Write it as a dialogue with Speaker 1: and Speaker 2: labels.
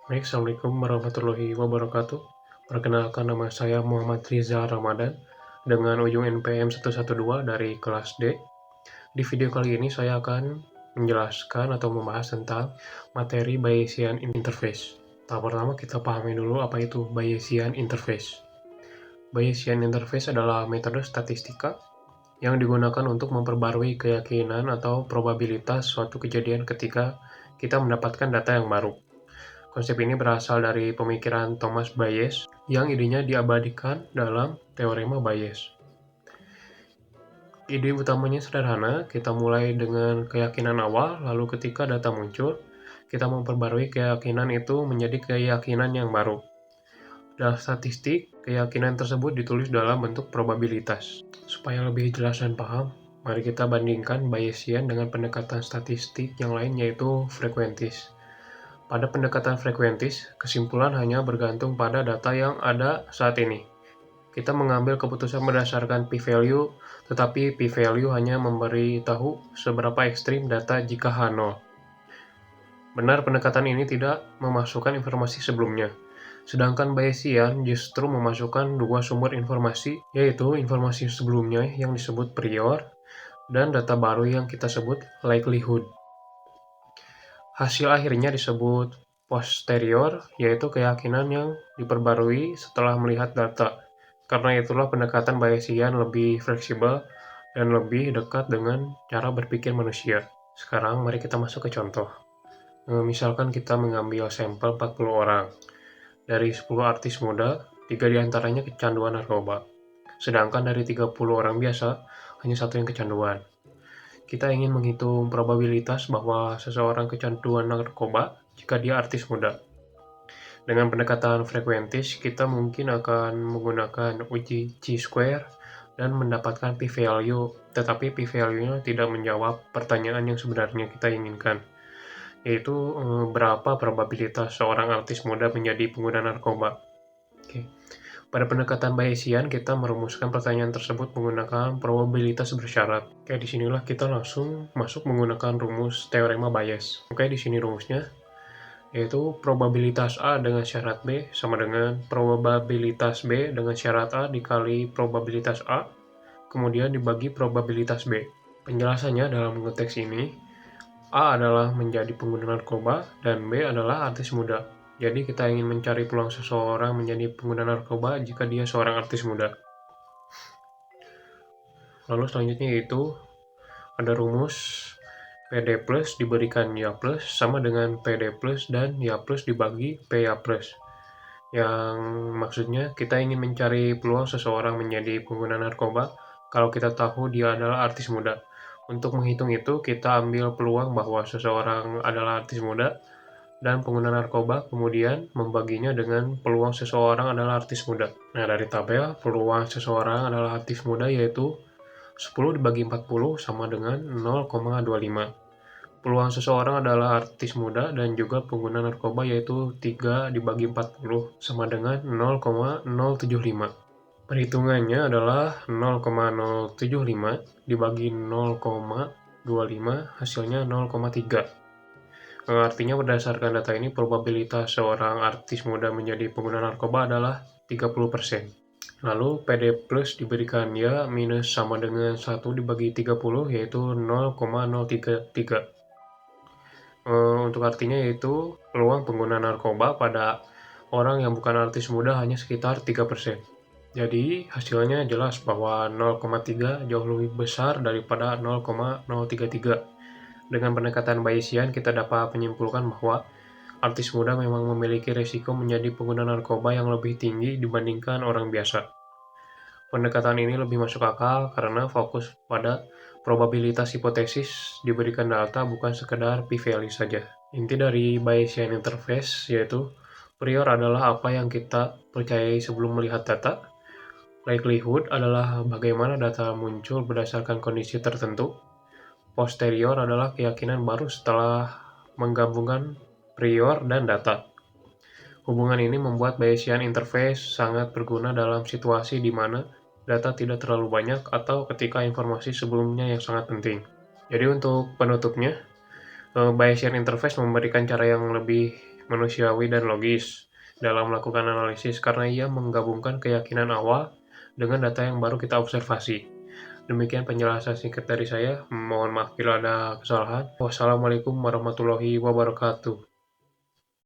Speaker 1: Baik, Assalamualaikum warahmatullahi wabarakatuh. Perkenalkan, nama saya Muhammad Riza Ramadan dengan ujung NPM 112 dari kelas D. Di video kali ini saya akan menjelaskan atau membahas tentang materi Bayesian Interface. Tahap pertama, kita pahami dulu apa itu Bayesian Interface. Bayesian Interface adalah metode statistika yang digunakan untuk memperbarui keyakinan atau probabilitas suatu kejadian ketika kita mendapatkan data yang baru. Konsep ini berasal dari pemikiran Thomas Bayes yang idenya diabadikan dalam teorema Bayes. Ide utamanya sederhana, kita mulai dengan keyakinan awal, lalu ketika data muncul, kita memperbarui keyakinan itu menjadi keyakinan yang baru. Dalam statistik, keyakinan tersebut ditulis dalam bentuk probabilitas. Supaya lebih jelas dan paham, mari kita bandingkan Bayesian dengan pendekatan statistik yang lain, yaitu frekuentis. Pada pendekatan frekuentis, kesimpulan hanya bergantung pada data yang ada saat ini. Kita mengambil keputusan berdasarkan p-value, tetapi p-value hanya memberi tahu seberapa ekstrim data jika H0. Benar, pendekatan ini tidak memasukkan informasi sebelumnya. Sedangkan Bayesian justru memasukkan dua sumber informasi, yaitu informasi sebelumnya yang disebut prior, dan data baru yang kita sebut likelihood. Hasil akhirnya disebut posterior, yaitu keyakinan yang diperbarui setelah melihat data. Karena itulah pendekatan Bayesian lebih fleksibel dan lebih dekat dengan cara berpikir manusia. Sekarang mari kita masuk ke contoh. Misalkan kita mengambil sampel 40 orang. Dari 10 artis muda, 3 diantaranya kecanduan narkoba. Sedangkan dari 30 orang biasa, hanya satu yang kecanduan. Kita ingin menghitung probabilitas bahwa seseorang kecanduan narkoba jika dia artis muda. Dengan pendekatan frekuentis, kita mungkin akan menggunakan uji chi-square dan mendapatkan p-value, tetapi p-value-nya tidak menjawab pertanyaan yang sebenarnya kita inginkan, yaitu berapa probabilitas seorang artis muda menjadi pengguna narkoba. Oke. Pada pendekatan Bayesian, kita merumuskan pertanyaan tersebut menggunakan probabilitas bersyarat. Oke, disinilah kita langsung masuk menggunakan rumus teorema Bayes. Oke, di sini rumusnya, yaitu probabilitas A dengan syarat B sama dengan probabilitas B dengan syarat A dikali probabilitas A, kemudian dibagi probabilitas B. Penjelasannya dalam konteks ini, A adalah menjadi pengguna narkoba dan B adalah artis muda. Jadi kita ingin mencari peluang seseorang menjadi pengguna narkoba jika dia seorang artis muda. Lalu selanjutnya yaitu ada rumus PD plus diberikan Ya plus sama dengan PD plus dan Ya plus dibagi PA plus. Yang maksudnya kita ingin mencari peluang seseorang menjadi pengguna narkoba kalau kita tahu dia adalah artis muda. Untuk menghitung itu, kita ambil peluang bahwa seseorang adalah artis muda dan pengguna narkoba, kemudian membaginya dengan peluang seseorang adalah artis muda. Nah, dari tabel, peluang seseorang adalah artis muda yaitu 10 dibagi 40 sama dengan 0,25. Peluang seseorang adalah artis muda dan juga pengguna narkoba yaitu 3 dibagi 40 sama dengan 0,075. Perhitungannya adalah 0,075 dibagi 0,25 hasilnya 0,3. Artinya berdasarkan data ini, probabilitas seorang artis muda menjadi pengguna narkoba adalah 30%. Lalu PD plus diberikan Ya minus sama dengan 1 dibagi 30, yaitu 0,033. Untuk artinya yaitu peluang pengguna narkoba pada orang yang bukan artis muda hanya sekitar 3%. Jadi hasilnya jelas bahwa 0,3 jauh lebih besar daripada 0,033. Dengan pendekatan Bayesian, kita dapat menyimpulkan bahwa artis muda memang memiliki risiko menjadi pengguna narkoba yang lebih tinggi dibandingkan orang biasa. Pendekatan ini lebih masuk akal karena fokus pada probabilitas hipotesis diberikan data, bukan sekedar p-value saja. Inti dari Bayesian Interface yaitu prior adalah apa yang kita percayai sebelum melihat data, likelihood adalah bagaimana data muncul berdasarkan kondisi tertentu, posterior adalah keyakinan baru setelah menggabungkan prior dan data. Hubungan ini membuat Bayesian Interface sangat berguna dalam situasi di mana data tidak terlalu banyak atau ketika informasi sebelumnya yang sangat penting. Jadi untuk penutupnya, Bayesian Interface memberikan cara yang lebih manusiawi dan logis dalam melakukan analisis karena ia menggabungkan keyakinan awal dengan data yang baru kita observasi. Demikian penjelasan singkat dari saya. Mohon maaf bila ada kesalahan. Wassalamualaikum warahmatullahi wabarakatuh.